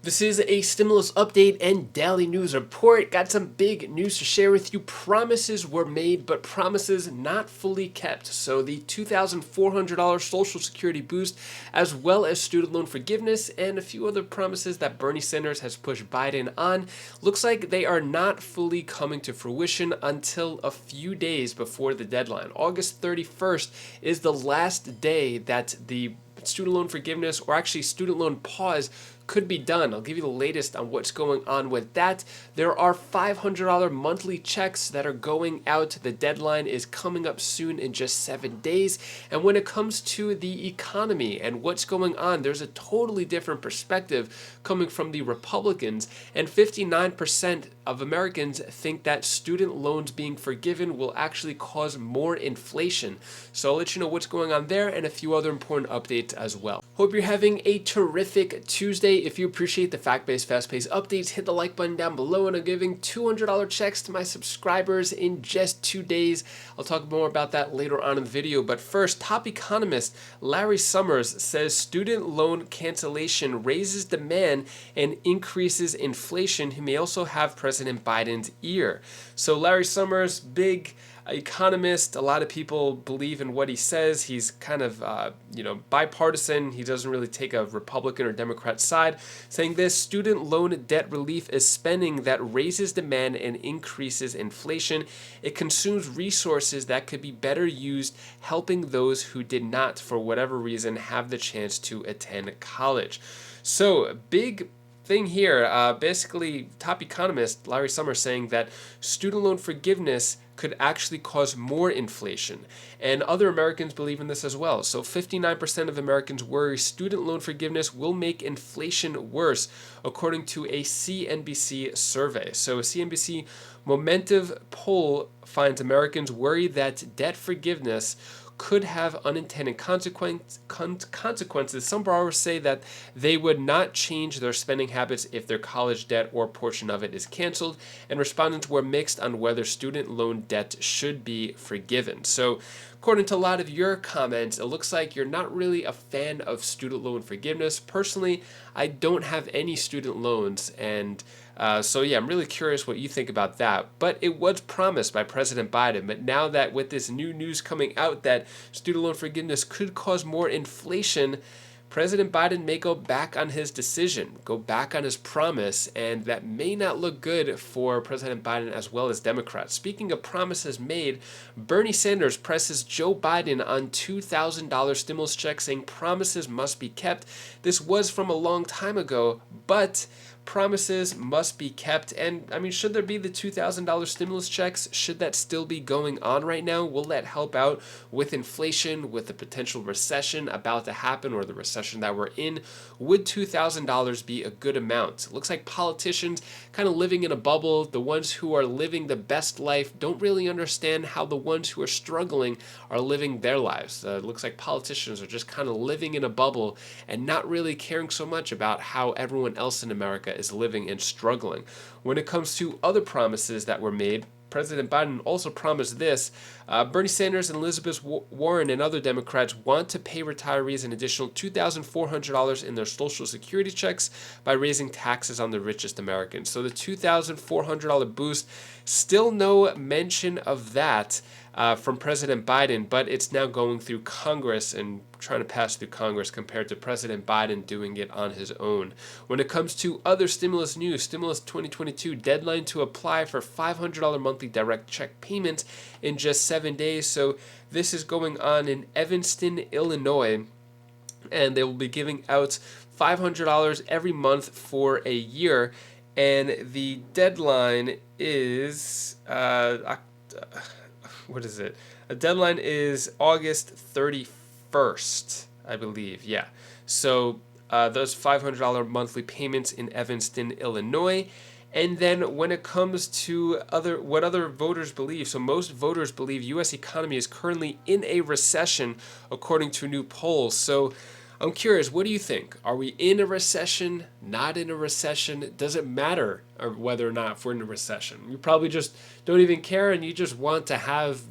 This is a stimulus update and daily news report. Got some big news to share with you. Promises were made, but promises not fully kept. So the $2,400 Social Security boost, as well as student loan forgiveness, and a few other promises that Bernie Sanders has pushed Biden on, looks like they are not fully coming to fruition until a few days before the deadline. August 31st is the last day that the student loan forgiveness, or actually student loan pause, could be done. I'll give you the latest on what's going on with that. There are $500 monthly checks that are going out. The deadline is coming up soon in just 7 days. And when it comes to the economy and what's going on, there's a totally different perspective coming from the Republicans. And 59% of Americans think that student loans being forgiven will actually cause more inflation. So I'll let you know what's going on there and a few other important updates as well. Hope you're having a terrific Tuesday. If you appreciate the fact-based, fast-paced updates, hit the like button down below, and I'm giving $200 checks to my subscribers in just 2 days. I'll talk more about that later on in the video, but first, top economist Larry Summers says student loan cancellation raises demand and increases inflation. He may also have President Biden's ear. So Larry Summers, big economist. A lot of people believe in what he says. He's kind of, bipartisan. He doesn't really take a Republican or Democrat side, saying this: student loan debt relief is spending that raises demand and increases inflation. It consumes resources that could be better used helping those who did not, for whatever reason, have the chance to attend college. So, big thing here, basically, top economist Larry Summers saying that student loan forgiveness could actually cause more inflation. And other Americans believe in this as well. So 59% of Americans worry student loan forgiveness will make inflation worse, according to a CNBC survey. So a CNBC Momentive poll finds Americans worry that debt forgiveness could have unintended consequences. Some borrowers say that they would not change their spending habits if their college debt or portion of it is canceled, and respondents were mixed on whether student loan debt should be forgiven. So, according to a lot of your comments, it looks like you're not really a fan of student loan forgiveness. Personally, I don't have any student loans, and I'm really curious what you think about that. But it was promised by President Biden. But now that with this new news coming out that student loan forgiveness could cause more inflation, President Biden may go back on his decision, go back on his promise, and that may not look good for President Biden as well as Democrats. Speaking of promises made, Bernie Sanders presses Joe Biden on $2,000 stimulus check, saying promises must be kept. This was from a long time ago, but promises must be kept. And I mean, should there be the $2,000 stimulus checks? Should that still be going on right now? Will that help out with inflation, with the potential recession about to happen, or the recession that we're in? Would $2,000 be a good amount? It looks like politicians kind of living in a bubble. The ones who are living the best life don't really understand how the ones who are struggling are living their lives. It looks like politicians are just kind of living in a bubble and not really caring so much about how everyone else in America is living and struggling. When it comes to other promises that were made, President Biden also promised this. Bernie Sanders and Elizabeth Warren and other Democrats want to pay retirees an additional $2,400 in their Social Security checks by raising taxes on the richest Americans. So the $2,400 boost, still no mention of that from President Biden, but it's now going through Congress and trying to pass through Congress compared to President Biden doing it on his own. When it comes to other stimulus news, Stimulus 2022 deadline to apply for $500 monthly direct check payments in just 7 days. So this is going on in Evanston, Illinois, and they will be giving out $500 every month for a year. And the deadline is what is it? A deadline is August 31st, I believe. Yeah. So those $500 monthly payments in Evanston, Illinois. And then when it comes to what other voters believe, so most voters believe U.S. economy is currently in a recession, according to new polls. So I'm curious, what do you think? Are we in a recession? Not in a recession? Does it matter whether or not if we're in a recession? You probably just don't even care, and you just want to have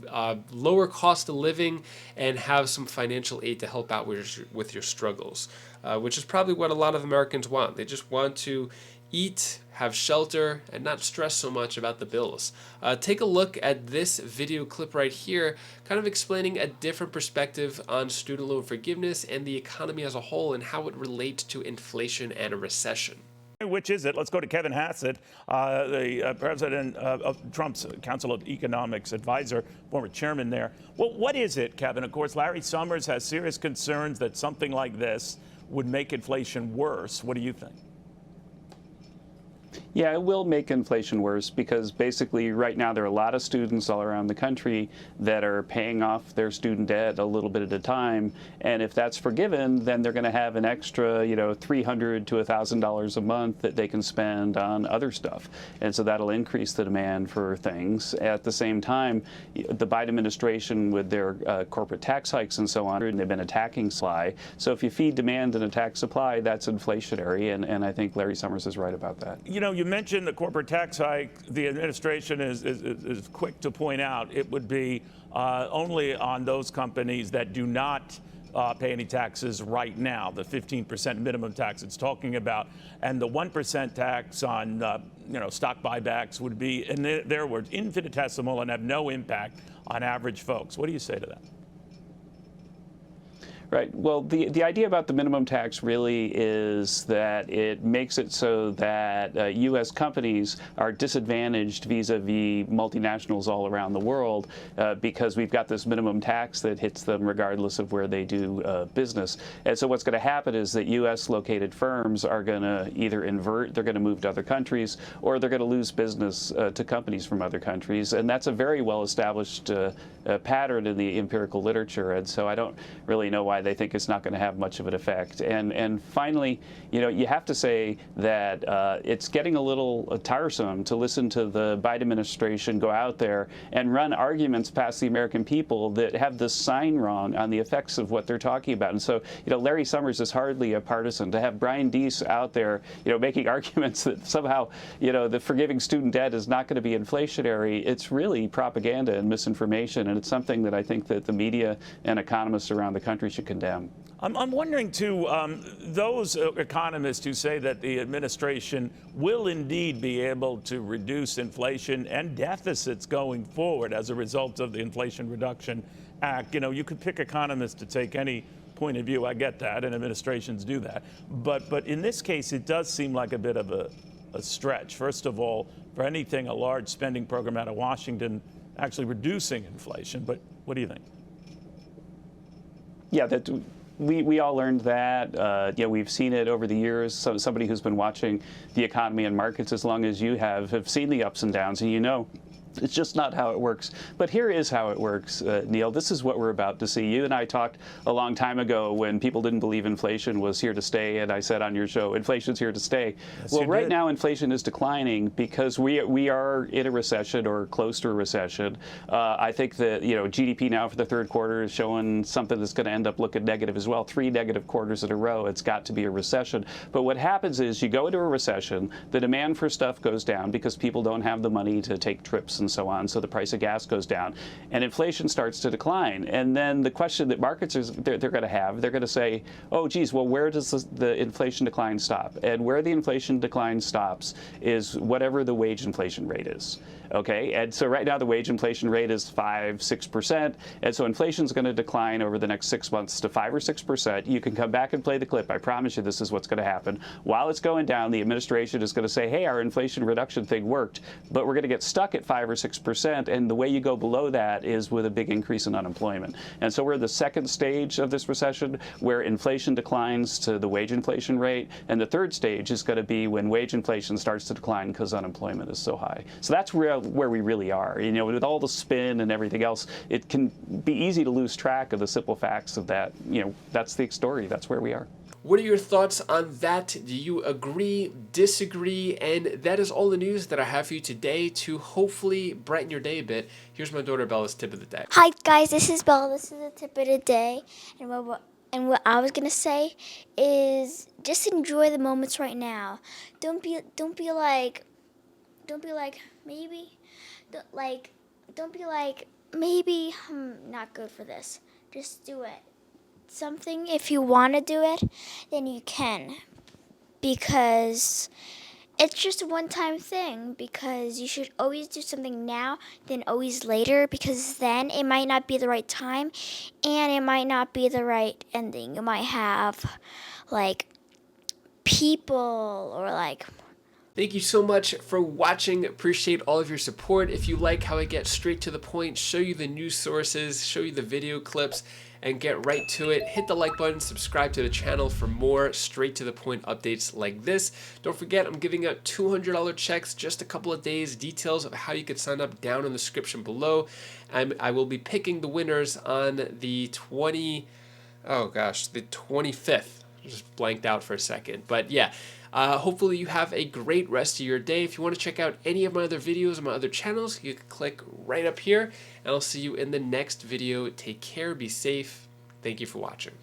lower cost of living and have some financial aid to help out with your struggles. which is probably what a lot of Americans want. They just want to eat, have shelter, and not stress so much about the bills. Take a look at this video clip right here, kind of explaining a different perspective on student loan forgiveness and the economy as a whole and how it relates to inflation and a recession. Which is it? Let's go to Kevin Hassett, the president of Trump's Council of Economics advisor, former chairman there. Well, what is it, Kevin? Of course, Larry Summers has serious concerns that something like this would make inflation worse. What do you think? Yeah, it will make inflation worse because basically right now there are a lot of students all around the country that are paying off their student debt a little bit at a time. And if that's forgiven, then they're going to have an extra, $300 to $1,000 a month that they can spend on other stuff. And so that'll increase the demand for things. At the same time, the Biden administration with their corporate tax hikes and so on, they've been attacking supply. So if you feed demand and attack supply, that's inflationary. And I think Larry Summers is right about that. You mentioned the corporate tax hike. The administration is quick to point out it would be only on those companies that do not pay any taxes right now, the 15% minimum tax it's talking about, and the 1% tax on stock buybacks would be, in their words, infinitesimal and have no impact on average folks. What do you say to that? Right. Well, the idea about the minimum tax really is that it makes it so that U.S. companies are disadvantaged vis-a-vis multinationals all around the world because we've got this minimum tax that hits them regardless of where they do business. And so what's going to happen is that U.S. located firms are going to either invert, they're going to move to other countries, or they're going to lose business to companies from other countries. And that's a very well-established pattern in the empirical literature. And so I don't really know why they think it's not going to have much of an effect. And finally, you have to say that it's getting a little tiresome to listen to the Biden administration go out there and run arguments past the American people that have the sign wrong on the effects of what they're talking about. And so, Larry Summers is hardly a partisan. To have Brian Deese out there, making arguments that somehow, the forgiving student debt is not going to be inflationary, it's really propaganda and misinformation. And it's something that I think that the media and economists around the country should condemn. I'm wondering, too, those economists who say that the administration will indeed be able to reduce inflation and deficits going forward as a result of the Inflation Reduction Act. You could pick economists to take any point of view. I get that, and administrations do that. But in this case, it does seem like a bit of a stretch. First of all, for anything, a large spending program out of Washington actually reducing inflation. But what do you think? Yeah, we all learned that. We've seen it over the years. So somebody who's been watching the economy and markets as long as you have seen the ups and downs, and it's just not how it works. But here is how it works, Neil. This is what we're about to see. You and I talked a long time ago when people didn't believe inflation was here to stay, and I said on your show, inflation's here to stay. Yes, well, right now inflation is declining because we are in a recession or close to a recession. I think that GDP now for the third quarter is showing something that's going to end up looking negative as well. 3 negative quarters in a row. It's got to be a recession. But what happens is you go into a recession, the demand for stuff goes down because people don't have the money to take trips and so on, so the price of gas goes down, and inflation starts to decline. And then the question that markets they're going to have, they're going to say, oh, geez, well, where does the inflation decline stop? And where the inflation decline stops is whatever the wage inflation rate is. Okay, and so right now the wage inflation rate is 5-6%, and so inflation is going to decline over the next 6 months to 5 or 6%. You can come back and play the clip. I promise you this is what's going to happen. While it's going down, the administration is going to say, hey, our inflation reduction thing worked, but we're going to get stuck at 5 or 6%, and the way you go below that is with a big increase in unemployment. And so we're in the second stage of this recession where inflation declines to the wage inflation rate, and the third stage is going to be when wage inflation starts to decline because unemployment is so high. So that's where we really are. With all the spin and everything else, it can be easy to lose track of the simple facts of that. That's the story. That's where we are. What are your thoughts on that? Do you agree, disagree? And that is all the news that I have for you today to hopefully brighten your day a bit. Here's my daughter Bella's tip of the day. Hi guys, this is Bella. This is the tip of the day. And what I was gonna say is just enjoy the moments right now. Don't be like maybe. Don't be like maybe I'm not good for this. Just do it. something, if you want to do it, then you can. Because it's just a one-time thing, because you should always do something now than always later, because then it might not be the right time and it might not be the right ending. You might have like people or like. Thank you so much for watching. Appreciate all of your support. If you like how I get straight to the point, show you the news sources, show you the video clips, and get right to it, hit the like button, subscribe to the channel for more straight to the point updates like this. Don't forget, I'm giving out $200 checks just a couple of days. Details of how you could sign up down in the description below. I will be picking the winners on the 25th. Just blanked out for a second, but yeah. Hopefully you have a great rest of your day. If you want to check out any of my other videos on my other channels, you can click right up here, and I'll see you in the next video. Take care, be safe. Thank you for watching.